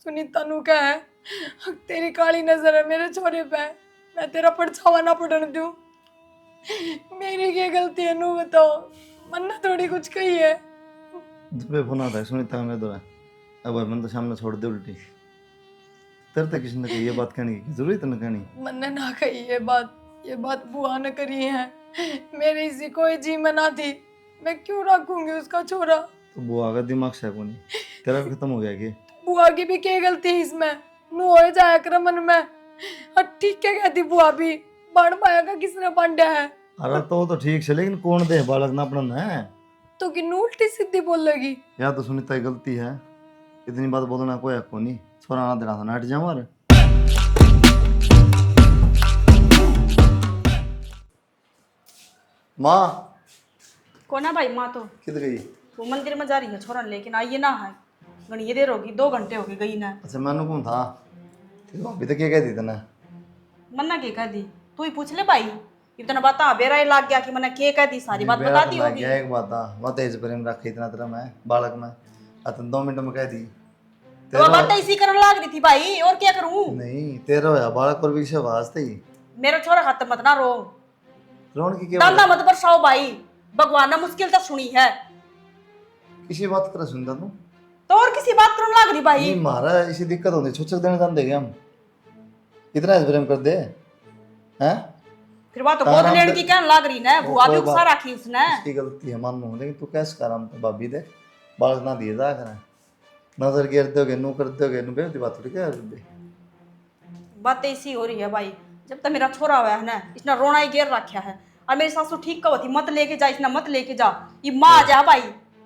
सुनीता नु क्या है, तेरी काली नजर है मेरे छोरे पे, मैं तेरा परछावा ना पड़न दूं। मेरी क्या गलती है नु बताओ, मन्ना थोड़ी कुछ कही है। दुबे फोन आता है सुनीता में दो है। अब मन तो सामने छोड़ दे उल्टी। तेरे तक किसी ने कही ये बात कहने की जरूरत न कहनी। मन्ने ना कही ये बात बुआ ने करी है। मेरी इसी कोई जी में ना थी, मैं क्यों रखूंगी उसका छोरा। तो बुआ का दिमाग से कौन तेरा भी खत्म हो गया कि बुआ की भी क्या गलती है इसमें, नु हो जाया कर मन में। और ठीक क्या कहती बुआ भी, बन पाया का किसने बांधा है। अरे तो वो तो ठीक है लेकिन कौन दे बालक ना अपना है। तो कि उल्टी सीधी बोलेगी। या तो सुनीता की गलती है, इतनी बात बोलना कोई हक नहीं। छोरा ना देना था नाट जा मार। माँ कौन है भाई? माँ तो किधर गई? वो मंदिर में जा रही है छोरन, लेकिन आई ना है। घनी देर होगी, 2 घंटे हो गए गई ना। अच्छा मैंने कौन था अभी तक क्या कहती तेने? मन्ना के कह दी? तू ही पूछ ले भाई। इतना बता बेरा ही लाग गया कि मैंने के कह दी, सारी बात बता दी होगी। एक बात था बात इस प्रेम रखी इतना तेरा मैं बालक में अतन 2 मिनट में कह दी। तो वो बात इसी करने लाग रही थी भाई, और क्या करूं? नहीं तेरा होया बालक पर विश्वास थी। मेरा छोरा हाथ मत ना रो, रोन की क्या दांदा मत बरसाओ भाई। भगवान ने मुश्किल तो सुनी है, किसी बात कर सुनता तू? तो और किसी बात करने लाग रही भाई। नहीं मारा इसी दिक्कत होती छुच्छक देने जान देंगे हम इतना इस प्रेम कर दे हैं। फिर बात तो गोद लेने की क्या लाग रही ना, बुआ भी गुस्सा रखी उसने। उसकी गलती है मान लो, लेकिन तू कैसे कर हम तो भाभी दे बालक ना दिए जा कर नजर गिर दोगे नू कर दोगे नू बेवती बात थोड़ी क्या बे। बात ऐसी हो रही है भाई, जब तक मेरा छोरा हुआ है ना, इसने रोना ही गिर रखा है। और मेरी सासू ठीक कहो थी मत लेके जा, इसने मत लेके जा। ये माँ आ जा भाई,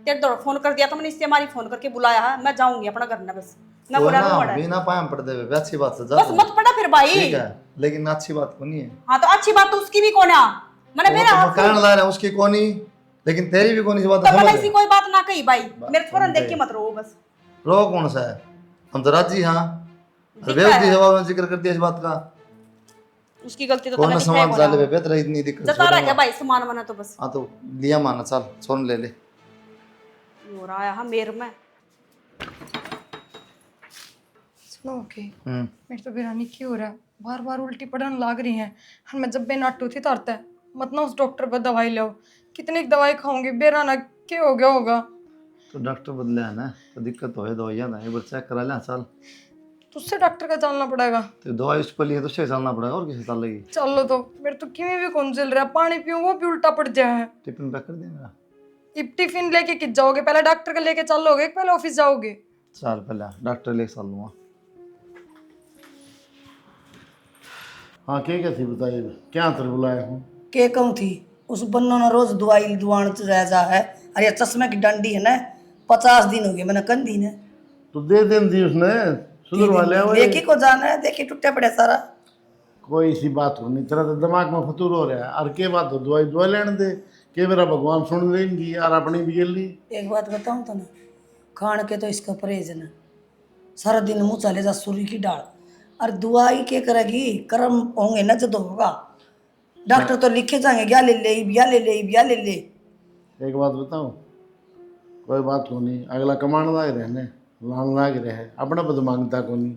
तेरे दौड़ फोन कर दिया तो मैंने इससे हमारी फोन करके बुलाया है। मैं जाऊंगी अपना घर ना, बस ना वो बुरा ना रूम है। बिना पायम पड़ दे बे अच्छी बात से जा बस मत पड़ा फिर भाई। ठीक है लेकिन अच्छी बात को नहीं है। हाँ तो अच्छी बात तो उसकी भी कौन है? मैंने वो मेरा तो हाथ मकान ला रहा है उसकी कोनी, लेकिन तेरी भी कोनी सी बात तो मैंने समझ ऐसी कोई बात ना कही भाई। मेरे छोरा समझ देख के गए। मत रो बस। रो कौन सा है हम तो राजी हाँ दिखा बेवती है। सभा में जिक्र कर दिया इस बात का। उसकी गलती तो कौन तने सामान दिखाई चाले कौन बेहतर इतनी दिक्कत जता रहा क्या भाई सामान मना तो बस। हाँ तो लिया माना चल सोन ले ले। हो रहा है मेर में। सुनो ओके, मेरे तो बिरानी क्यों हो रहा है, बार बार उल्टी पड़न लाग रही है। और मैं जब बेनाटू थी तरता है मत ना उस डॉक्टर पर दवाई लो। कितनी दवाई खाऊंगी, बेराना क्या हो गया होगा। तो डॉक्टर बदले है ना तो दिक्कत हो दवाइयाँ ना एक बार चेक करा ले चल। तुझसे डॉक्टर का चलना पड़ेगा। तो दवाई उस पर लिए तो उससे चलना पड़ेगा और किसी चलेगी। चलो तो मेरे तो किमी भी कौन चल रहा है, पानी पीऊं वो भी उल्टा पड़ जाए है। टिफिन पैक कर दे मेरा। अब टिफिन लेके किस जाओगे, पहले डॉक्टर का लेके चलोगे पहले ऑफिस जाओगे? चल पहले डॉक्टर लेके चल लूँगा। हाँ क्या थी बताइए क्या अंतर बुलाया हूँ? के कहूँ थी उस बन्नो ने रोज दवाई दुआन रह जा है। अरे चश्मे की डंडी है ना, 50 दिन हो गए मैंने कन दी ने। तो दे देन दी उसने सुधरवा लिया वो। देखी को जाना है, देखी टूटे पड़े सारा। कोई सी बात हो नहीं, तेरा तो दिमाग में फतूर हो रहा है। और के बात हो दवाई दवा लेने दे के मेरा भगवान सुन लेंगी और अपनी भी गेल ली। एक बात बताऊँ तो ना, खान के तो इसका परहेज है ना, सारा दिन मुँह चले जा सूर्य की डाल। और दवाई के करेगी, कर्म होंगे ना जो तो होगा। डॉक्टर तो लिखे जाएंगे क्या ले ले बिया ले ले बिया ले ले। एक बात बताऊँ, कोई बात हो नहीं, अगला कमाने लाग रहे ने लान लाग रहे है अपना पद मांगता को नहीं।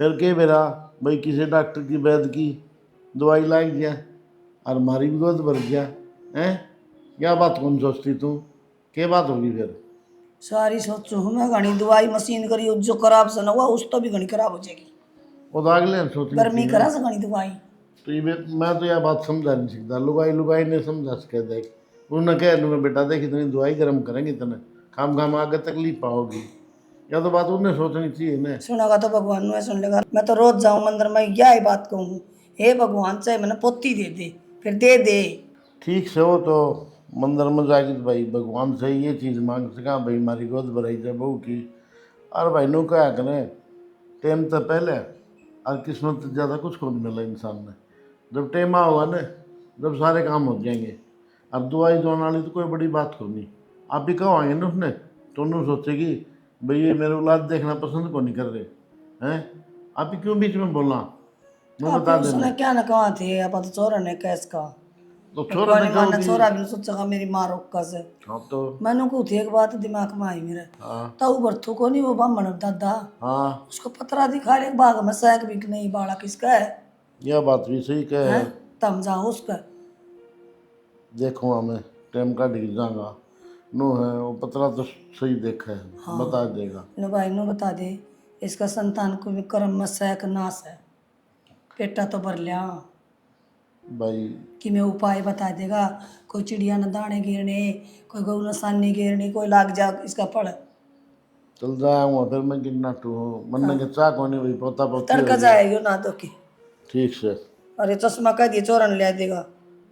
फिर के मेरा भाई किसी डॉक्टर की वैद्य की दवाई लाई गया और मारी भी गोद भर गया है। क्या बात कौन सोचती तू के बात होगी फिर? सारी सोचू हूँ मैं, घनी दवाई मशीन करी जो खराब से ना हुआ उस तो भी घनी खराब हो जाएगी। वो तो अगले सोच गर्मी करा से घनी दवाई। तो ये मैं तो यह बात समझा नहीं सकता। लुगाई लुगाई ने समझा सके देख उन्होंने कह लूँगा बेटा देख इतनी दवाई गर्म करेंगे इतने खाम खाम आगे तकलीफ पाओगी। या तो बात उन्हें सोचनी चाहिए ना। सुनेगा तो भगवान ने सुन लेगा। मैं तो रोज जाऊँ मंदिर में यही बात कहूँ, हे भगवान चाहे मैंने पोती दे दे फिर दे दे। ठीक से हो तो मंदिर में जाके तो भाई भगवान से ये चीज़ मांग सका भाई हमारी गोद भराई जाए बहू की। और भाई नो क्या करें टाइम तो पहले और किस्मत से ज़्यादा कुछ को नहीं मिला इंसान ने। जब टाइम होगा ना जब सारे काम हो जाएंगे। अब दवाई दवाने वाली तो कोई बड़ी बात को नहीं। आप भी कहो आएंगे ना उसने तो उन्होंने सोचेगी भाई ये मेरे औलाद देखना पसंद को नहीं कर रहे हैं। आप ही क्यों बीच में बोलना मैं बता देना। उसने क्या ना कहा थे आप तो चोर ने कैस का तो छोरा ने माना छोरा भी सोचेगा मेरी माँ रोका से हाँ तो मैंने को थी एक बात दिमाग में आई मेरे हाँ तो बर्थू को नहीं वो बामण दादा हाँ उसको पतरा दिखा ले बाग में सैक भी नहीं बाड़ा किसका है यह बात भी सही कह हैं? तम जाओ उसका देखो हमें टाइम का ढील जाऊंगा नो है वो पतला तो सही देखा है बता देगा नो भाई नो बता दे इसका संतान को भी कर्म में सैक नाश है पेटा तो भर लिया भाई कि मैं उपाय बता देगा कोई चिड़िया न दाने गिरने कोई गऊ न सानी गिरने कोई लाग जा इसका पड़ चल जाऊंगा फिर मैं कितना टू मन के चाक होने भाई पोता पोती तड़का जाएगी ना तो की ठीक से अरे चश्मा कह दिए चोरन ले देगा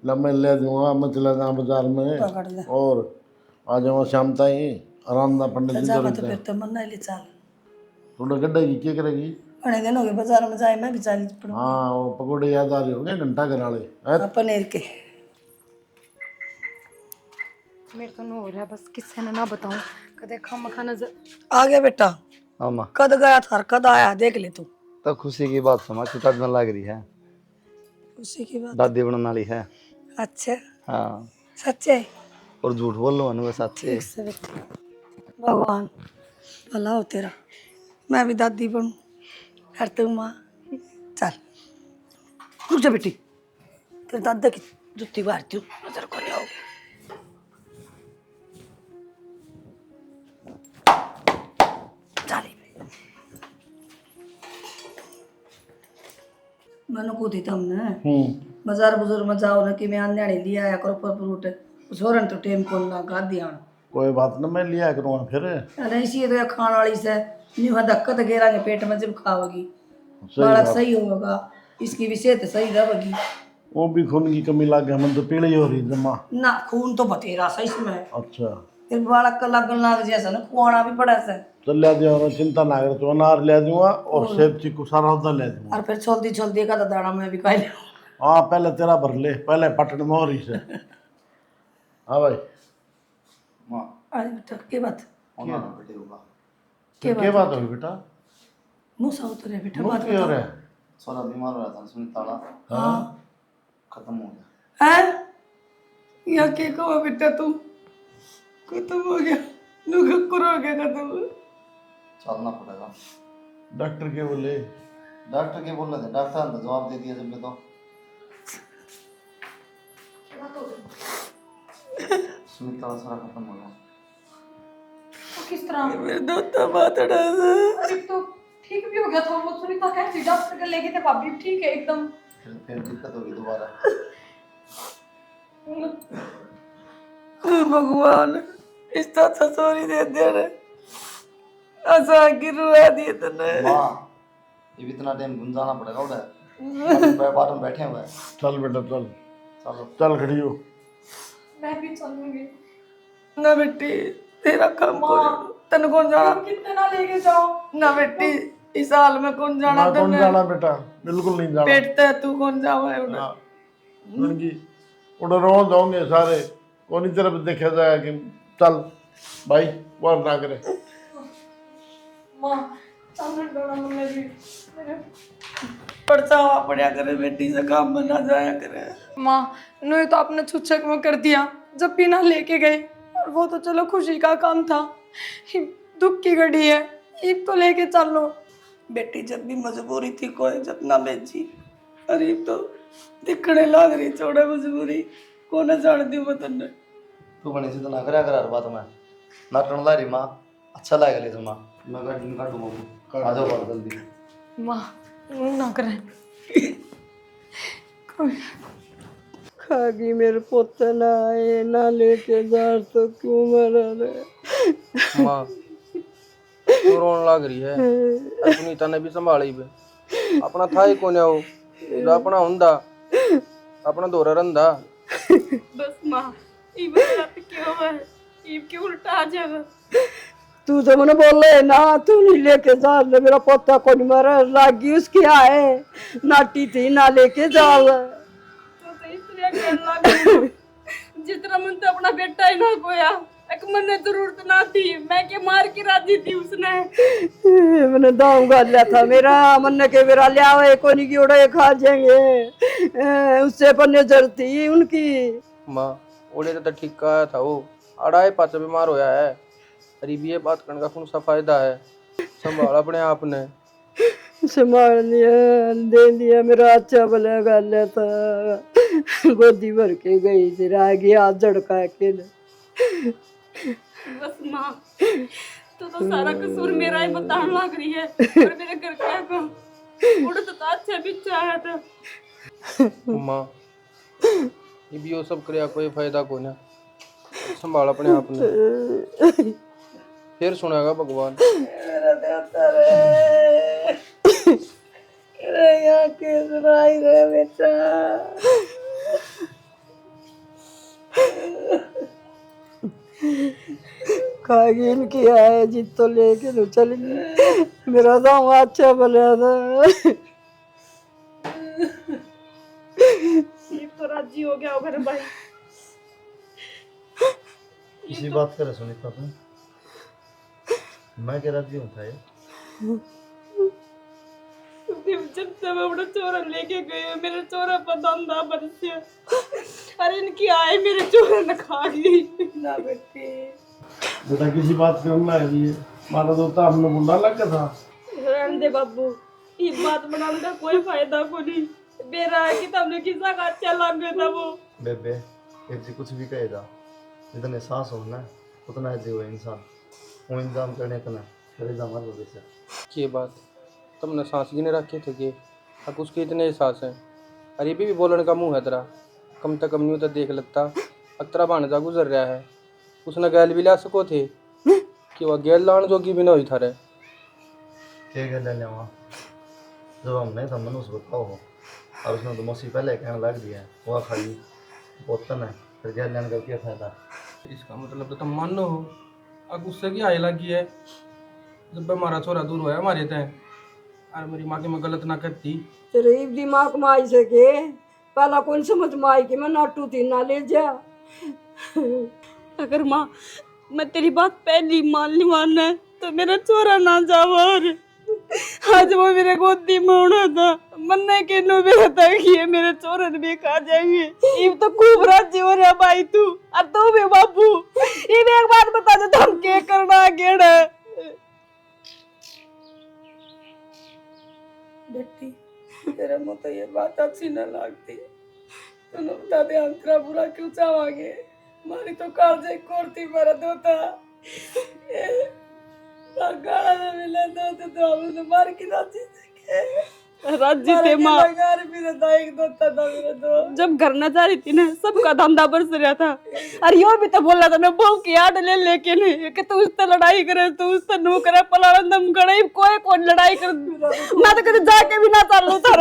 लम्बे ले दूंगा मैं चला जाऊँ बाजार में पकड़ ले और आ जाऊँगा शाम ताई आराम ना पंडित जी जावा कर तो फिर तो मन नहीं ले चाल थोड़ा गड्ढा की क्या करेगी बड़े दिन हो गए बाजार में जाए मैं भी चाली पड़ू हाँ वो पकौड़े याद आ रहे होंगे घंटा घर वाले हैं? पनीर के मेरे तो न हो रहा है बस किससे ना बताऊं कदे खम खा नजर आ गया बेटा हाँ माँ कद गया था कद आया देख ले तू तो खुशी की बात समझ छुट्टा दिन लग रही है उसी की बात दादी बनने वाली है अच्छा हाँ सच्चे और झूठ बोल लो अनुवे सच्चे से बेटा भगवान भला हो तेरा मैं भी दादी बनूं कर तू माँ चल रुक जा बेटी तेरे दादा की जुत्ती मारती हूँ नजर को नहीं आओ मैंने को दी तुमने बाजार बुजुर्ग में जाओ ना कि मैं अन्याणी लिया आया करो पर फ्रूट छोरन तो टेम को ना गा दिया कोई बात ना मैं लिया करूँगा फिर अरे इसी तो खाने वाली से नहीं धक्कत घेरांगे पेट में जब खाओगी बालक सही होगा इसकी भी सेहत सही रहेगी वो भी खून की कमी लग गया मन तो पीली हो रही जमा ना खून तो बतेरा सही इसमें अच्छा फिर बालक का लगन लाग जैसा ना खुआना भी पड़ा से चल ले दूंगा चिंता ना कर तो अनार ले दूंगा और सेब चीकू सारा होता ले दूंगा और फिर चलती का तो दाना में भी खा ले हाँ पहले तेरा भर ले पहले पटन में और ही से हाँ भाई माँ अरे बेटा के बात होना ना बेटे होगा क्या बात होगी बेटा मुँह सा उतरे बेटा मुँह बात क्यों हो रहा है सोना बीमार हो रहा था सुनी ताला हाँ खत्म हो गया है या के कहो बेटा तू खत्म हो गया नुकर हो गया खत्म चलना पड़ेगा डॉक्टर के बोले डॉक्टर के बोल रहे थे डॉक्टर ने जवाब दे दिया जब मैं तो सुनी ताला सारा खत्म हो गया तो किस तरह मेरे दोता बातड़ा अरे तो ठीक भी हो गया था वो सुनीता कहती डॉक्टर के ले गए थे भाभी ठीक है एकदम फिर दिक्कत होगी दोबारा भगवान इस तरह सॉरी दे दे रे ऐसा गिरवा दिए तने माँ ये भी इतना टाइम गुंजाना पड़ेगा उधर बाहर में बैठे हुए हैं चल बेटा चल चलो चल खड़ी हो मैं भी चलूंगी ना बेटी तेरा काम कौन तन कौन जाना कितने ना लेके जाओ ना बेटी इस हाल में कौन जाना ना कौन तने जाना बेटा बिल्कुल नहीं जाना पेटते तू कौन जावा है हाँ उनकी उधर रोज होंगे सारे कौन ही तरफ देखा जाएगा कि चल भाई वार ना करे माँ चलने दो मुझे भी मेरे पड़चावा पड़ा करे बेटी से काम बना जाया करे माँ नुए तो आपने छुच्छक में कर दिया जब भी ना लेके गए और वो तो चलो खुशी का काम था ये दुख की घड़ी है ईब तो लेके चल लो बेटी जब भी मजबूरी थी कोई जब ना बेची अरे तो दिखने लग रही छोड़ा मजबूरी कौन जान दी वतन ने तू बनी से तो ना करे हर बात में ना टन ला रही माँ अच्छा लगेगा ले माँ मैं गाड़ी निकाल दूंगा आ जाओ बाहर जल्दी माँ ना करें खागी मेरे पोते ना आए ना लेके जा तो क्यों मरा रे माँ तो रोन लग रही है सुनीता ने भी संभाली बे अपना था ही कोने हो अपना हुंदा अपना दोरा रंदा बस माँ ये बात क्यों है ये क्यों उल्टा आ जाएगा तू तो मैंने बोले ना तू नहीं लेके जा ले मेरा पोता को नहीं मरा लागी उसकी आए नाटी थी ना लेके जा तो इसलिए कहने लगा जितना मन तो अपना बेटा ही ना कोया एक मन्ने जरूरत ना थी, मैं के मार के राजी थी उसने। मैंने दाम कर लिया था मेरा मन के मेरा लिया हुआ कोनी की उड़े खा जाएंगे उससे पन्ने जरूरत थी उनकी। माँ ओले तो ठीक कहा था वो, अड़ाई पाचा बीमार होया है। अरे ये बात करने का कौन सा फायदा है, संभाल अपने आप ने। संभाल लिया दे दिया मेरा अच्छा भला कर लिया था, गोदी भर के गई थी रह गया झड़का के न। बस माँ तो सारा कसूर मेरा ही बताने लग रही है, और मेरे घर क्या कम उड़ तो अच्छा बिच्छा है तो। माँ ये भी वो सब करे कोई फायदा को ना, संभाल अपने आप ने, फिर सुनेगा भगवान। मेरा देवता रे मेरे यहाँ के सुनाई रे बेटा। खागी इनकी आए जित तो लेके तो चल गई, मेरा दाम अच्छा भला था। ये तो राजी हो गया होगा भाई। इसी बात करे सुनीता तुम, मैं क्या राजी हूँ था ये। जब से मैं अपना चोरा लेके गए, मेरे चोरा पर धंधा बरसिया, अरे इनकी आए मेरे चोरा न खा गई ना बेटी। बेटा किसी बात करने लग रही है, मारा तो हमने बुला लगा था। रहने दे बाबू, ये बात बनाने का कोई फायदा को नहीं। बेरा है कि तुमने किसा का अच्छा लग गया था वो। बेबे एक जी कुछ भी कहेगा, जितने सांस हो ना उतना जी हुआ इंसान, वो इंतजाम करने का ना करे जा मार वैसे। ये बात तुमने सांस गिने रखे थे कि अब उसके इतने एहसास हैं। अरे भी बोलने का मुंह है तेरा, कम तक कम नहीं होता देख लगता। अतरा भाणजा गुजर रहा है, उसने गैल भी ला सको थे कि वह गैल लाने जोगी भी ना हुई थारे। क्या गल ले वहाँ जब हम नहीं था मन उस बताओ हो, और उसने तो मौसी पहले कहने लग दिया है वह खाली बोतन है, फिर गैल लेने का क्या फायदा। इसका मतलब तो तुम मान लो हो, अब उससे क्या आय लगी है। जब हमारा छोरा दूर हुआ हमारे तय, और मेरी माँ की मैं गलत ना करती। तेरे दिमाग में आई सके पहला कौन समझ में आई कि मैं नाटू थी ना ले जा। अगर माँ मैं तेरी बात पहली मान ली मानना तो मेरा चोरा ना जाओ। और आज वो मेरे गोदी में होना था, मन्ने के नो मेरा था कि ये मेरे चोरन भी खा जाएंगे। ये तो खूब राजी हो रहा भाई तू, और तू भी बाबू। ये भी एक बात बता दे, तुम क्या करना गेड़ा। बेटी तेरे मुँह तो ये बात अच्छी न लगती, तूने बता दे हम तेरा बुरा क्यों चाहेंगे। हमारी तो कालजे कोरती पर दोता गाड़ा में मिला तो हमने मार की राजी सके। राजी थे माँ, घर भी रहता एक दोता था मेरे तो। जब घर न जा रही थी ना सबका धंधा बरस रहा था। और यो भी तो बोला था ना बहू की याद ले लेके नहीं कि तू उससे लड़ाई करे, तू उससे नू करे, पलारन दम करे, कोई कौन लड़ाई कर। मैं तो कभी जाके भी ना चालू था।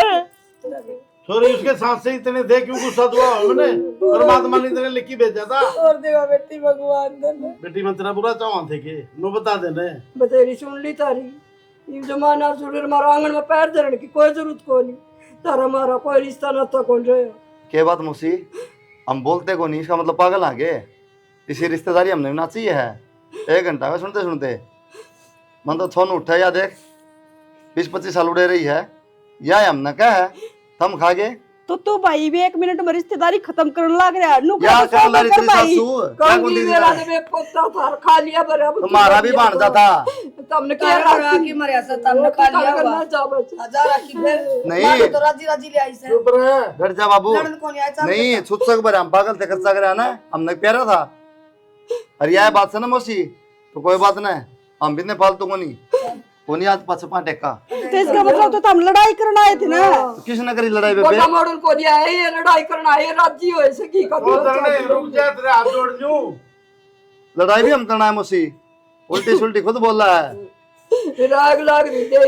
सॉरी उसके साथ से इतने थे क्यों गुस्सा हुआ हमने, परमात्मा ने इतने लिखी भेजा था। और देवा बेटी भगवान ने बेटी मैं तेरा बुरा चाहवा थे कि नो बता देने बतेरी सुन ली तारी। ये जमाना सुन मारा आंगन में पैर धरने की कोई जरूरत को नहीं, तारा मारा कोई रिश्ता ना तो कौन रहे। क्या बात मौसी, हम बोलते को नहीं इसका मतलब पागल आ गए। इसी रिश्तेदारी हमने ना चाहिए है। 1 घंटा में सुनते सुनते मन तो थोन उठा या देख 20-25 साल उड़े रही है, या हमने क्या है थम खा गए। तो तू भाई भी 1 मिनट में रिश्तेदारी खत्म करने लग रहा है। नु या कर लारी तेरी भाई सासू क्या कौन बोल की दी मेरा ने बे पोता था खा लिया बराबर। तुम्हारा भी भाणजा था। तुमने क्या करा कि मरिया से तुमने खा लिया करना चाहो हजार की फिर नहीं तो राजी राजी ले आई से चुप रहे। घर जा बाबू, लड़न को नहीं आया नहीं छुट सक पर हम पागल थे खर्चा करे ना, हमने प्यारा था। अरे यह बात से ना मौसी तो कोई बात नहीं, हम भी ने फालतू को नहीं आज 5 टेका। तो इसका मतलब तो हम लड़ाई करना आए थे ना। तो किसने करी लड़ाई बेबे? कोटा मॉडल को दिया है ये लड़ाई करना है राजी हो ऐसे की का वो तरने रुक जा तेरे हाथ जोड़ लूं। लड़ाई भी हम करना है मौसी, उल्टी सुल्टी खुद बोल रहा है। राग लाग नहीं दे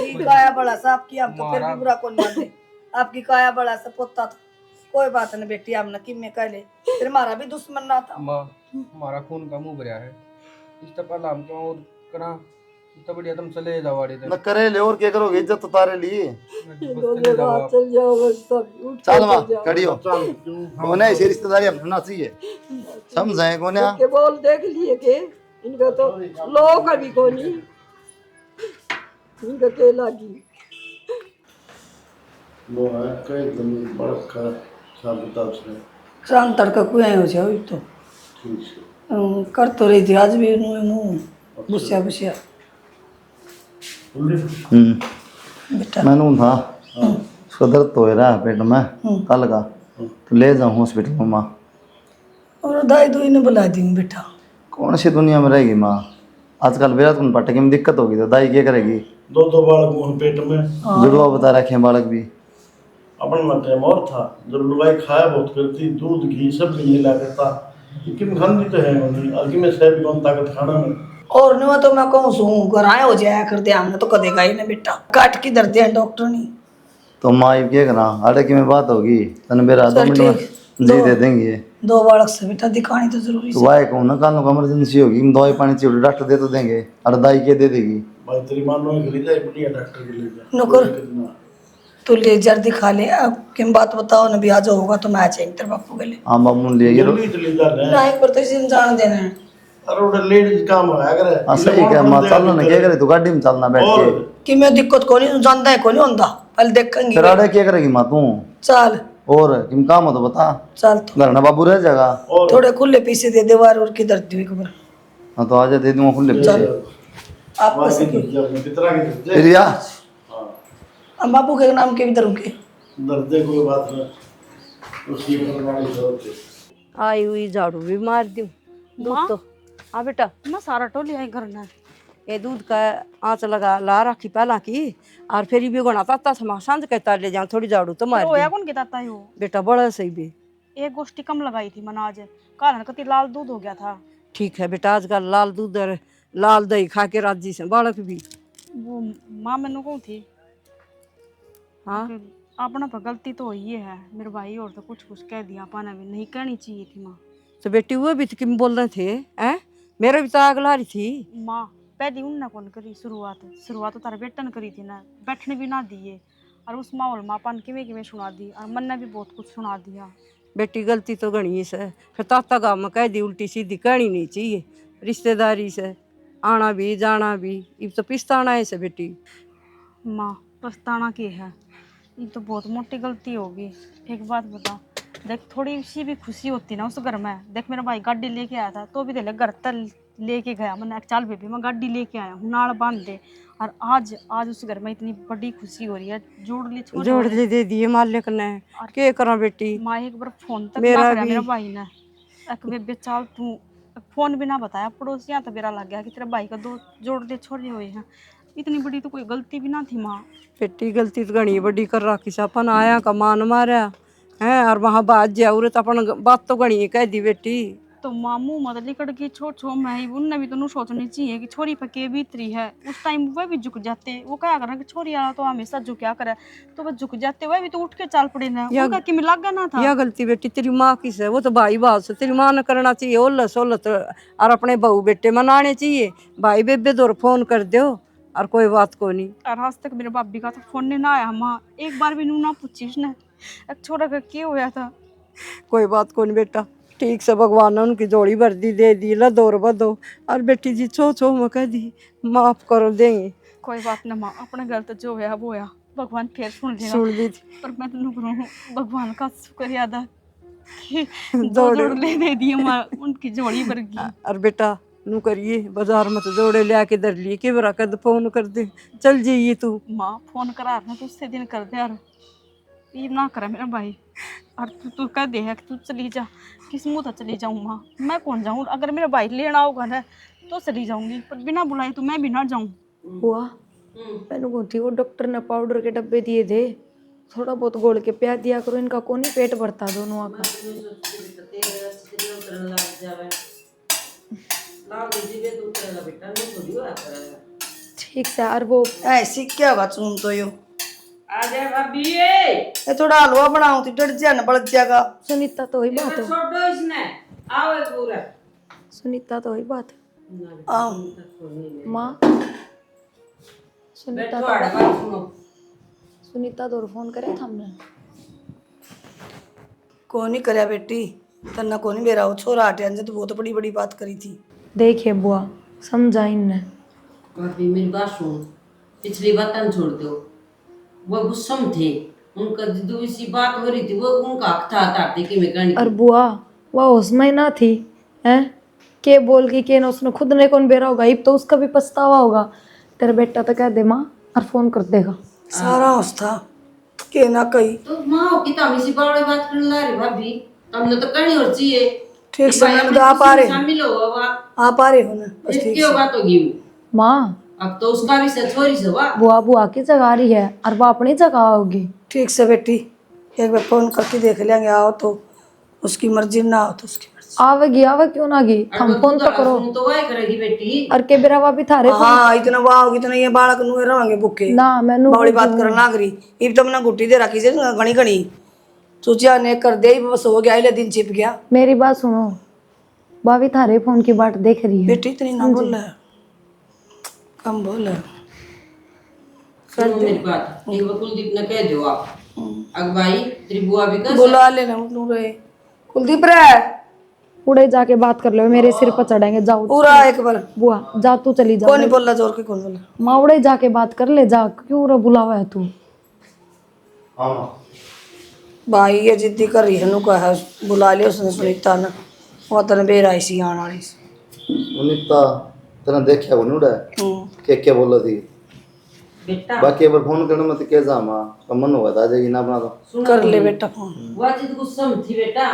में काया बड़ा सा आपकी, हम तो फिर भी बुरा कौन मानते। आपकी काया बड़ा सा पोता था, कोई बात नहीं बेटी, हमने कि में कह ले फिर हमारा भी दुश्मन ना था। माँ हमारा खून का मुंह भरा है, इस तरह हम क्यों और करा तो बढ़िया तुम चले जाओ आड़े न करे ले और क्या करोगे, इज्जत तो तारे लिए। चले जाओ आप। चल जाओ बस सब उठ चल माँ खड़ी हो, कौन है इसे रिश्तेदारी हम होना चाहिए, समझे कौन है। के बोल देख लिए के इनका तो लोग कभी को नहीं इनका के लागी वो है कई दिन बर्फ का साबित से शाम तड़का कुएं हो जाओ तो ठीक है। कर तो रही थी आज भी मुँह बुसिया बुसिया बेटा। मैंने था उसका दर्द तो हो रहा है पेट में कल का, तो ले जाऊँ हॉस्पिटल में माँ। और दाई दुई ने बुला दी बेटा। कौन सी दुनिया में रहेगी माँ, आजकल विराट कुन पटके में दिक्कत होगी तो दाई क्या करेगी। दो दो बालक वहाँ पेट में जुड़वा बता रखे हैं बालक भी। अपन में टाइम और था जब लुगाई खाया बहुत करती, दूध घी सब भी मिला करता, किम खान तो है नहीं और कि मैं सह कौन ताकत खाना में। और नहीं तो मैं कहूँ सू घर आए हो जाया करते हमने तो कदे का ही ना बेटा, काट की धरते हैं डॉक्टर ने। तो माँ ये क्या करा, अरे की में बात होगी तन मेरा 2 मिनट में जी दे देंगे। 2 बालक से बेटा दिखानी तो जरूरी तो वाई कहूँ ना कल को इमरजेंसी होगी, दवाई पानी चाहिए डॉक्टर दे तो देंगे, और दाई क्या दे देगी। भाई तेरी मान लो ले जाए बढ़िया डॉक्टर के ले जा नौकर तो ले जर दिखा ले। अब किम बात बताओ ना भी आज होगा तो मैं आ जाएंगे तेरे बापू के लिए। हाँ बाबू ले गए जल्दी चली जा रहे ना एक बार तो इसे जान देना है। अरे उधर लेडीज काम होया करे। हाँ सही क्या माँ, चलना ना क्या करे, तू गाड़ी में चलना बैठ के। कि मैं दिक्कत को नहीं जानता है को नहीं होता, पहले देखेंगे फिर अरे क्या करेगी माँ तू, चल और किम काम हो तो बता, चल तो घर ना बाबू रह जाएगा। थोड़े खुले पैसे दे दे वार और किधर दी खबर। हाँ तो आजा दे दूंगा खुले पैसे। आप पैसे कितना के फिर या हम बापू के नाम के इधर रुके दर्दे कोई बात नहीं उसकी करने वाली जरूरत है। आई हुई झाड़ू भी मार दूं दूध तो हाँ बेटा मैं सारा टोली आई घर ना ये दूध का आँच लगा ला रखी पहला की और फिर भी गोना ताता समा सांझ कहता ले जाऊं थोड़ी झाड़ू तो मार रोया दूं। कौन कहता है वो बेटा बड़ा सही भी एक गोष्ठी कम लगाई थी मैंने आज, कारण कति लाल दूध हो गया था। ठीक है बेटा आजकल लाल दूध और लाल दही खा के राजी से बालक भी। वो माँ मैंने कौन थी हाँ कि अपना पर गलती तो हुई है, मेरे भाई और तो कुछ कुछ कह दिया, पाना भी नहीं कहनी चाहिए थी माँ। तो बेटी वो भी तो किम बोल रहे थे हैं, मेरा भी तो आग ला रही थी। माँ पहली उनने कौन करी शुरुआत तो तारे बेटन करी थी ना, बैठने भी ना दिए, और उस माहौल में अपन किमें किमें सुना दी, और मन ने भी बहुत कुछ सुना दिया। बेटी गलती तो गणी से फिर ताता गाँव में कह दी उल्टी सीधी कहनी नहीं चाहिए, रिश्तेदारी से आना भी जाना भी, अब तो पिछताना है से बेटी। माँ पछताना की है, ये तो बहुत मोटी गलती होगी। एक बात बता, देख थोड़ी सी भी खुशी होती ना उस घर में, देख मेरा भाई गाड़ी लेके आया था तो भी देख घर तक लेके गया, मैंने चल बेबी मैं गाड़ी लेके आया हूँ नाल बांध दे, और आज उस घर में इतनी बड़ी खुशी हो रही है। जोड़ ले दे दिए मालिक ने, क्या करा बेटी। माँ एक बार फोन तक मेरा ना करा भी। मेरा भाई ने, एक बेबे चाल तू फोन भी ना बताया, पड़ोसियाँ तो मेरा लग गया कि तेरे भाई का 2 जोड़ दे छोड़े हुए हैं, इतनी बड़ी तो कोई गलती भी ना थी माँ। बेटी गलती तो घनी बड़ी कर रखी से अपन आया का मान मारा है, और वहाँ बात जाऊरे तो अपन बात तो घनी कह दी बेटी। तो मामू मत लिकड़ की छो मैं उनने भी तो सोचनी चाहिए कि छोरी पके भीतरी है, उस टाइम वह भी झुक जाते, वो क्या करें कि छोरी वाला तो हमेशा झुकया करे, तो वह झुक जाते, वह भी तो उठ के चल पड़े ना, उनका कि मिला ना था। यह गलती बेटी तेरी माँ की से, वो तो भाई बात से तेरी माँ ने करना चाहिए, ओलस ओलत और अपने बहू बेटे मनाने चाहिए, भाई बेबे दौर फोन कर दो और कोई बात को नहीं। और आज तक मेरे भाभी का तो फोन नहीं ना आया माँ, एक बार भी ना पूछी उसने एक छोरा का क्या हुआ था। कोई बात को नहीं बेटा, ठीक से भगवान ने उनकी जोड़ी वर्दी दे दी, ला दौर बदो, और बेटी जी छो छो में कह दी माफ करो देंगे। कोई बात ना माँ, अपने घर तो जो है वो होया, भगवान फिर सुन ली थी। पर मैं तो करूँ भगवान का शुक्र अदा कि 2 जोड़ ले दे दिए माँ, उनकी जोड़ी वर्गी। और बेटा नू करिए बाजार में तो जोड़े ले आके धर लिए के बरा कद फोन कर दे चल जाइए तू। माँ फोन करा रहा तो उससे दिन कर दे यार, ये ना करे मेरा भाई, और तू कह दे है कि तू चली जा, किस मुँह तक चली जाऊँ माँ, मैं कौन जाऊँ, अगर मेरा भाई लेना होगा ना तो चली जाऊँगी, पर बिना बुलाए तो मैं भी ना जाऊँ। हुआ मैंने को थी वो डॉक्टर ने पाउडर के डब्बे दिए थे, थोड़ा बहुत घोल के प्याज दिया करो, इनका कौन ही पेट भरता दोनों का। ठीक से यार वो ऐसी क्या बात सुन तो यो आजा भाभी ये थोड़ा हलवा बनाऊं तो डर जा न बढ़ जाएगा। सुनीता तो वही बात है, छोड़ो इसने आओ पूरा सुनीता तो वही बात है। आऊं माँ सुनीता सुनीता तो फोन करे था हमने। कौन नहीं करया बेटी, तन्ना कौन नहीं मेरा वो छोरा हटे अंजे तो बहुत बड़ी बड़ी बात करी थी। देखिए बुआ समझा इनने। भाभी मेरी बात सुनो, पिछली बात हम छोड़ दो। वो गुस्सा में थे, उनका दूसरी सी बात हो रही थी, वो उनका हक था तारते कि मैं करनी। और बुआ वह उसमें ना थी हैं, के बोल के ना उसने खुद ने कौन बेरा होगा, अब तो उसका भी पछतावा होगा। तेरा बेटा तो कह दे माँ और फोन कर देगा। सारा हौसला के ना कही तो माँ की तो हम इसी बड़ी बात करने ला रहे भाभी, हमने तो करनी और चाहिए। ठीक समय में तो आप आ रहे हो, शामिल हो आप आ रहे हो ना, बस फिर ठीक क्यों से। बात होगी वो? माँ अब तो उसका भी सच हो रही से वाह। बुआ बुआ की जगह रही है और वो अपनी जगह होगी। ठीक से बेटी, एक बार फोन करके देख लेंगे, आओ तो उसकी मर्जी, ना आओ तो उसकी मर्जी। आवेगी आवे क्यों ना गी, हम फोन तो करो। तो वही करेगी बेटी। और के बेरावा भी थारे हाँ इतना वाह होगी तो नहीं, ये बालक नुए रहेंगे भूखे ना मैनू बड़ी बात करना ना करी। इब तो मैंने गुट्टी दे रखी से घनी घनी सोचा ने कर दे, बस हो गया, ले दिन छिप गया। मेरी बात सुनो, भाभी थारे फोन की बाट देख रही है। बेटी इतनी ना बोल है, कम बोल है। सुनो मेरी बात, एक बार कुलदीप ने कह दो आप, अग भाई तेरी बुआ भी कर बुला लेना रे कुलदीप रे, उड़े जाके बात कर लो, मेरे सिर पर चढ़ेंगे। जाओ पूरा एक बार। बुआ जा, तू चली जा। कौन नहीं बोल रहा जोर के, कौन बोला? माँ उड़े जाके बात कर ले जा, क्यों रो बुलावा है तू। हाँ भाई ये जिद्दी कर रही है, नु कहा बुला लिया उसने सुनीता ने, वो तने बेर आई सी आने वाली। सुनीता तेना देखा वो नूड़ा क्या बोल रही थी बेटा। बाकी एक बार फोन करने में तो क्या जा माँ का मन होगा था जाएगी ना अपना तो सुनो कर ले बेटा फोन। वो चीज गुस्सा में थी बेटा,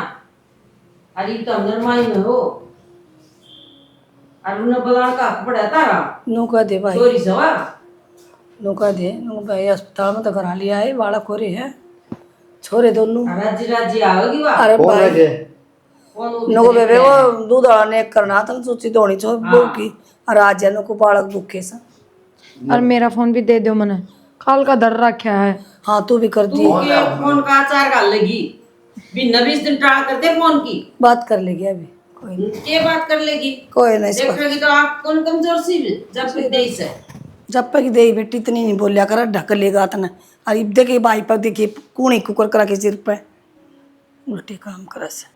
अरे तो अंदर माई में हो, और उन्हें बगाड़ का हक पड़ा तारा नु कह दे भाई, चोरी सवा। नु कह दे, नु भाई अस्पताल में तो करा लिया है, बालक हो रहे हैं छोरे दोनों। राजी राजी आओगी वाह। अरे फोन भाई लगे नको बेबे वो दूध वाला ने करना था, सोची धोनी छो भूखी और आज जन को बालक भूखे सा। और मेरा फोन भी दे दो मने, खाल का दर रखा है। हाँ तू भी कर दी, तू के फोन का आचार गाल लगी, बिना 20 दिन टाल करते फोन की बात कर लेगी अभी, कोई नहीं, के बात कर लेगी। कोई नहीं इस पर। देखेगी तो आप कौन कमजोर सी भी जब फिर देश है। जब तक दे बेटी इतनी नहीं बोलिया कर, ढक लेगा तना। अरे इब देखिए भाई पर देखिए कूणी कुकर करा के सिर पे उल्टे काम करा से।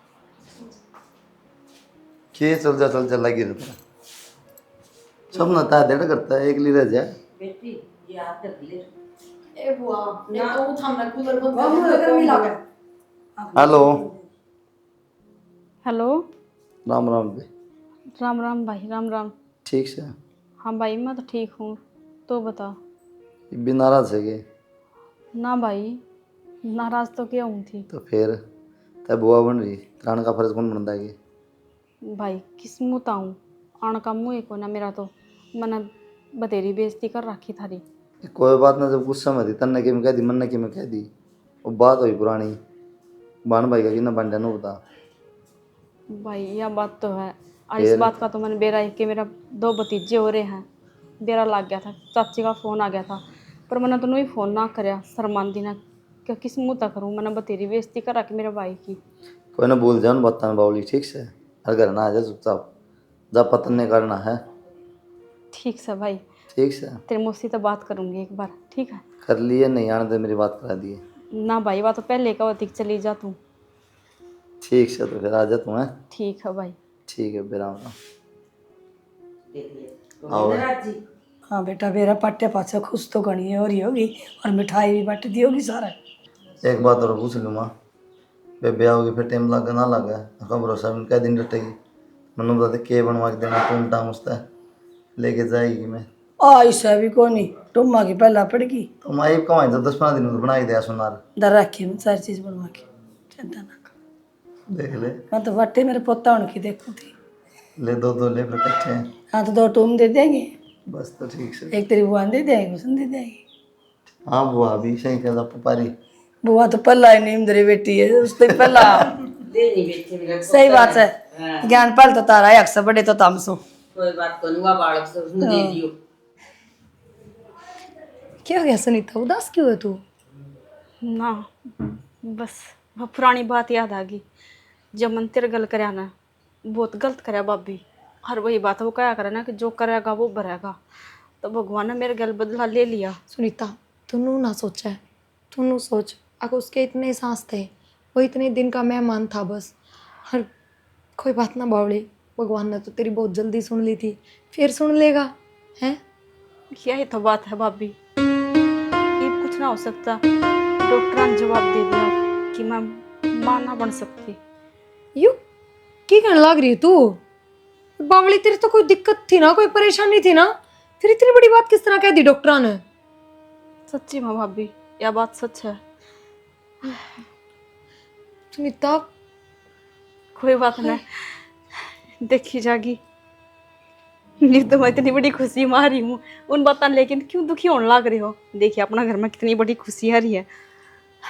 के चल जा लगी रहता सब ना ता डेढ़ करता है एक ली रह जाए बेटी ये आप कर ले ए बुआ ना तो थामना कूलर बंद मिला के। हेलो हेलो, राम राम जी राम राम भाई, राम राम। ठीक से हाँ भाई मैं तो ठीक हूँ, तो बता। भी नाराज है के ना भाई नाराज तो क्या हूँ थी तो फिर तब बुआ बन रही त्राण का फर्ज कौन बनता है भाई, किस मुँह ताऊँ आण का मुँह को ना मेरा, तो मैंने बतेरी बेइज्जती कर रखी थारी। कोई बात ना, जब गुस्सा में थी तन्ने की मैं कह दी मन्ने की मैं कह दी, वो बात हुई पुरानी बान भाई का कि ना बन जानो बता। भाई यह बात तो है, और इस बात का तो मैंने बेरा कि मेरा 2 भतीजे हो रहे हैं, बेरा लग गया था, चाची का फ़ोन आ गया था, पर मैंने तो नहीं फ़ोन ना करया शर्मांदी ना, क्या किस मुँह तक करूँ, मैंने बतेरी बेइज्जती कर रखी मेरे भाई की। कोई ना भूल जाओ बताना बाउली ठीक से, अगर ना आ जाए चुपचाप जब पतन नहीं करना है। ठीक से भाई, ठीक से तेरे मुँह से तो बात करूँगी एक बार, ठीक है कर लिए, नहीं आने दे मेरी बात करा दिए। ना भाई, बात तो पहले का होती, चली जा तू। ठीक से तो फिर आ जा तू है। ठीक है भाई। ठीक है बेराम देख लिया आओ। तो राजी। हाँ बेटा मेरा पट्टे पाछे खुश तो गणी हो रही होगी, और मिठाई भी बट दी होगी सारा। एक बात और पूछ लूँ माँ, बेबे आओगी फिर टाइम लगा ना लगा उसका भरोसा कै दिन डटेगी, मैंने बता के बनवा के देना तुम टाइम उसका लेके जाएगी मैं ऐसा भी को नहीं, टुम्मा की पहला पड़गी तो माँ ये कमाई तो 10-15 दिन में तो बना ही दिया सुनार दर रखी मैं सारी चीज बनवा के, चिंता ना कर। देख ले मैं तो बट्टे मेरे पोता उनकी देखू थी। ले दो ले फिर इकट्ठे हैं हाँ तो 2 टूम दे देंगे, बस तो ठीक से। एक तेरी बुआ दे देंगे, उसने दे देंगे। हाँ बुआ भी सही कहता पुपारी बुआ तो पल्ला ही नहीं मेरी बेटी है, उससे पल्ला देनी बेटी मेरा सही बात है, ज्ञान पल तो तारा है, अक्सर बड़े तो तामसो। कोई बात को हुआ बालक से उसने दे दियो। क्या हो गया सुनीता, उदास क्यों है तू। ना बस वह पुरानी बात याद आ गई, जब मन तेरे गल करया ना बहुत गलत करया भाभी, हर वही बात वो कहा करे ना कि जो करेगा वो भरेगा, तो भगवान ने मेरे गल बदला ले लिया। सुनीता तूनू ना सोचा है, तूनू सोच अगर उसके इतने सांस थे, वो इतने दिन का मेहमान था बस। हर कोई बात ना बावली, भगवान ने तो तेरी बहुत जल्दी सुन ली थी, फिर सुन लेगा हैं। यही तो बात है भाभी, ये कुछ ना हो सकता। डॉक्टर ने जवाब दे दिया कि मैं मां ना बन सकती। यू की कहने लग रही है तू? बावली तेरी तो कोई दिक्कत थी ना, कोई परेशानी थी ना, फिर इतनी बड़ी बात किस तरह कह दी डॉक्टर ने? सच्ची में भाभी, यह बात सच है। सुनीता कोई बात नहीं, देखी जागी। नहीं तो मैं इतनी बड़ी खुशी में आ रही हूँ उन बातों, लेकिन क्यों दुखी होने लग रहे हो? देखिए अपना घर में कितनी बड़ी खुशी आ रही है।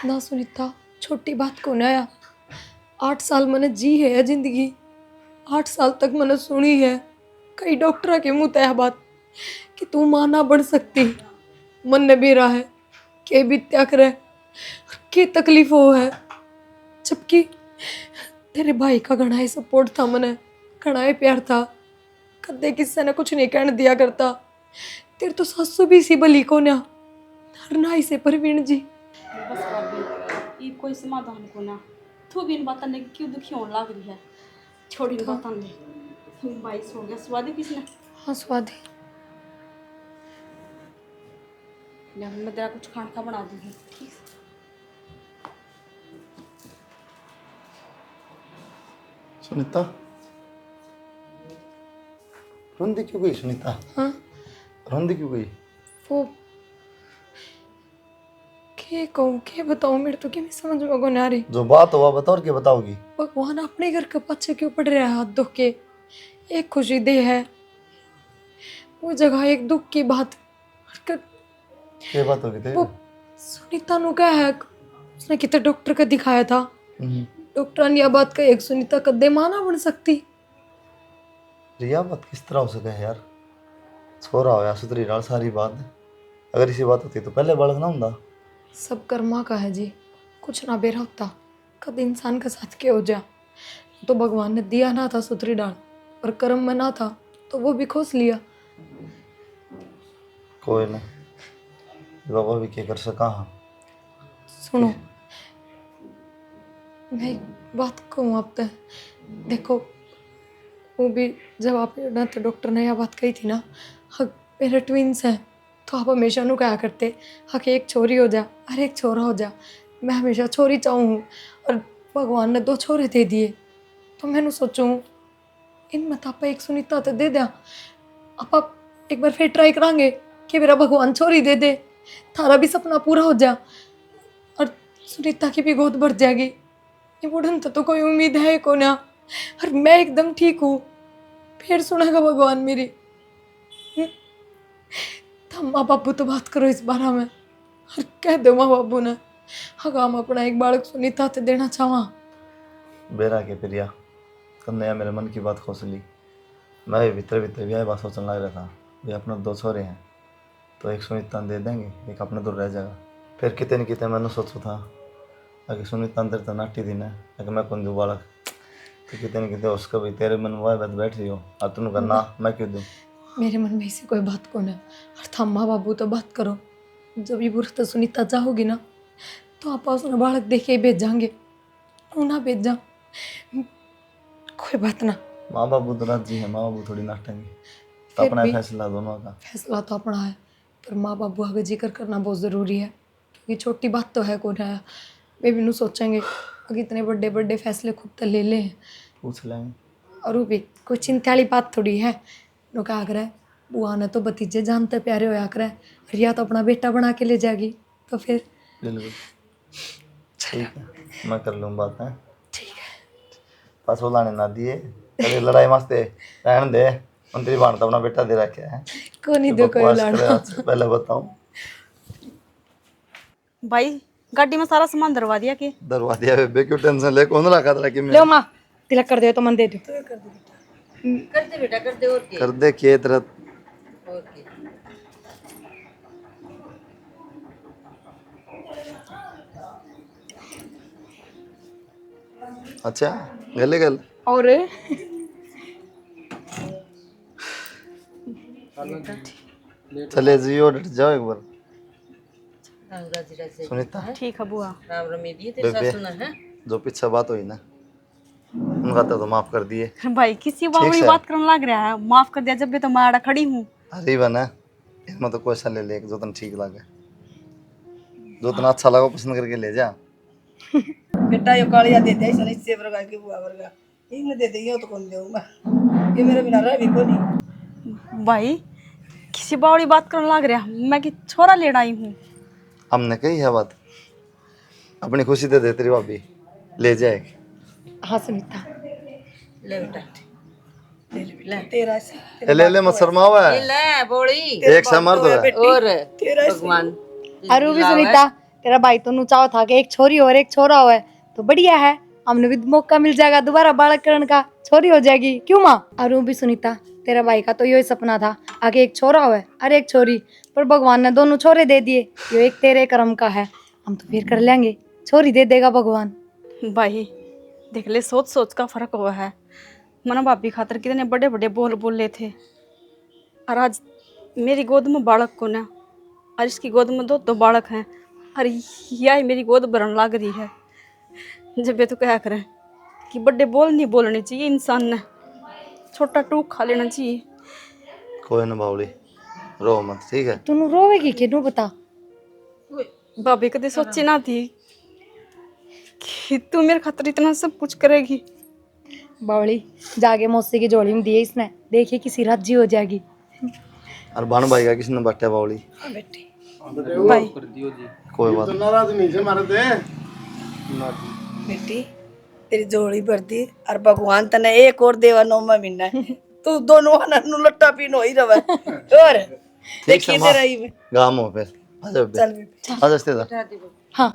ना सुनीता, छोटी बात को ना आया। 8 साल मैंने जी है जिंदगी, 8 साल तक मैंने सुनी है कई डॉक्टर के मुंह तय बात कि तू मां ना बन सकती। मन ने भी रहा है के भी त्याग करे, के तकलीफ हो है, जबकि तेरे भाई का घना ही सपोर्ट था, मने घना ही प्यार था, कदे किसी ने कुछ नहीं कहने दिया करता। तेरे तो सासू भी इसी भली को ना, ना इसे परवीन जी। बस भाभी, ये कोई समाधान को ना। तू भी इन बातों ने क्यों दुखी होने लग रही है? छोड़ी इन बातों ने। भाई सो गया, स्वादी किसने? हाँ स्वादी। मैं तेरा कुछ खाना का बना दूंगी, ठीक है? सुनीता रोंदी क्यों गई? सुनीता हाँ रोंदी क्यों गई? वो के कहूँ के बताऊँ, मेरे तो क्या समझ में नहीं आ रही। जो बात हुआ बता और क्या बताओगी? भगवान अपने घर के पाछे क्यों पड़ रहा है हाथ धो के? एक खुशी दे है वो जगह एक दुख की बात। क्या बात होगी तेरी? वो सुनीता नु क्या है, उसने कितने डॉक्टर का दिखाया था, डॉक्टर ने यह बात कही एक सुनीता कदे मां ना बन सकती। रिया बात किस तरह हो सके है यार? छोरा होया सुतरी नाल सारी बात, अगर इसी बात होती तो पहले बालक ना होंदा। सब कर्मा का है जी, कुछ ना बेरा होता, कद इंसान के साथ क्या हो जा। तो भगवान ने दिया ना था सुतरी डाल, और कर्म में ना था तो वो भी खोस लिया। कोई ना, बाबा भी क्या कर सका। हाँ सुनो मैं एक बात कहूँ आप तक, देखो वो भी जब आप ना तो डॉक्टर ने यह बात कही थी ना, हक मेरे ट्विंस हैं, तो आप हमेशा नु कहा करते हक एक छोरी हो जा और एक छोरा हो जा। मैं हमेशा छोरी चाहूँ और भगवान ने 2 छोरे दे दिए, तो मैंने सोचूँ इनमें तो आप एक सुनीता तो दे दिया, आप एक बार फिर ट्राई करांगे कि मेरा भगवान छोरी दे दे, थारा भी सपना पूरा हो जा और सुनीता की भी गोद भर जाएगी। ये बुढ़न तो कोई उम्मीद है को ना, और मैं एकदम ठीक हूँ, फिर सुनेगा भगवान मेरी। तो माँ बापू तो बात करो इस बारे में और कह दो माँ बापू ने हाँ हम अपना एक बालक सुनीता ते देना चाहवा। बेरा के प्रिया कन्या मेरे मन की बात खोस ली। मैं भी भीतर भीतर भी यह बात सोचने लग रहा था, भाई अपने 2 छोरे हैं तो एक सुनीता दे देंगे, एक अपने दूर रह जाएगा। फिर कितने न कितने मैंने सोचू था अगर सुनीता अंदर तो नाटी थी ना, अगर मैं कौन दूँ बालक तो कितने न कितने उसका भी तेरे मन में बात बैठ रही हो और तुम करना मैं क्यों दूँ? मेरे मन में ऐसी कोई बात कौन है, और था माँ बापू तो बात करो, जब ये बुरख तो सुनीता चाहोगी ना तो आप उसने बालक देखे ही भेजांगे, तू ना भेजा कोई बात ना। माँ बाबू तो राजी है, माँ बाबू थोड़ी नाटेंगे, तो फिर अपना भी फैसला दोनों का। फैसला तो अपना है, पर माँ बापू आगे जिक्र करना बहुत ज़रूरी है, क्योंकि छोटी बात तो है कौन है। वे भी नू सोचेंगे अगर इतने बड़े बड़े फैसले खुद तो ले लें, पूछ लेंगे। और वो भी कोई चिंता वाली बात थोड़ी है। नो क्या करे बुआ ने तो भतीजे जानते प्यारे होया करे, रिया तो अपना बेटा बना के ले जाएगी, तो फिर बिल्कुल ठीक है, मैं कर लूँ बात है। ठीक है। पास लाने ना दिए कभी लड़ाई मस्ते रहने दे, मंत्री बाण तो अपना बेटा दे रखे है। को नहीं दो कोई लाना। पहले बताऊं भाई गाड़ी में सारा सामान दरवा दिया के? दरवा दिया बेबे, क्यों टेंशन ले, कौन रखा था कि लो माँ तिलक कर दे तो मन दे दो। कर दे बेटा, कर दे। और क्या? कर दे खेत रत। और क्या? अच्छा गले गल और चले जियो डट जाओ एक बार राम राजी राजी सुनीता ठीक है बुआ। राम रमी दिए तेरे बेबे। सासू ने है जो पीछे बात हुई ना उनका तो माफ कर दिए। भाई किसी बाबू से। बात करने लग रहा है, माफ कर दिया जब भी तो मैं आड़ा खड़ी हूँ। अरे बना इसमें तो कोई सा ले ले जो तन ठीक लगे, जो तना अच्छा लगा पसंद करके ले जा। बेटा ये कालिया देते हैं सनी से वर्गा की बुआ वर्गा इन्हें दे दे तो कौन दूंगा ये मेरे बिना रह भी को नहीं। भाई किसी बावड़ी बात करने लग रहा है, मैं कि छोरा लेना आई हूँ। हमने कही है बात, अपनी खुशी दे दे तेरी भाभी ले जाएगी। हाँ सुनीता, ले बेटा तेरा से ले मत शर्माओ ये है, ले बोली एक से मर्द है। और तेरा से भगवान अरे भी सुनीता, तेरा भाई तो नुचाव था कि एक छोरी और एक छोरा हो तो बढ़िया है, हमने भी मौका मिल जाएगा दोबारा बालक करने का, छोरी हो जाएगी क्यों माँ। अरे भी सुनीता, तेरा भाई का तो यही सपना था आगे एक छोरा हो और एक छोरी, पर भगवान ने दोनों छोरे दे दिए। यो एक तेरे कर्म का है, हम तो फिर कर लेंगे, छोरी दे देगा भगवान। भाई देख ले, सोच सोच का फर्क हुआ है। मना भाभी खातर कितने बड़े बड़े बोल बोल रहे थे, और आज मेरी गोद में बालक को ना, और इसकी गोद में दो बालक हैं, और यह मेरी गोद भरन लग रही है। जब ये तो क्या करें कि बड़े बोल नहीं बोलने चाहिए, इंसान ने छोटा टूक खा लेना चाहिए। कोई ना बावली रो मत, ठीक है। तू रोवेगी कि नू बता। भाभी कभी सोची ना थी कि तू मेरे खातर इतना सब कुछ करेगी। बावली जाके मौसी की झोली में दिए इसने, देखिए किसी राजी हो जाएगी। और बान भाई का किसने बट्टा बावली बेटी भाई कर दियो जी कोई बात तो नाराज नहीं से मारे थे ना जी। बेटी तेरी जोड़ी भरती और भगवान तने एक और देवा नौमा महीना तू दोनों नु लट्टा पीन हो ही रहा और ठीक देखिए है माँ, तेरा ही गाम हो फिर आजा चल बेटी आजा हाँ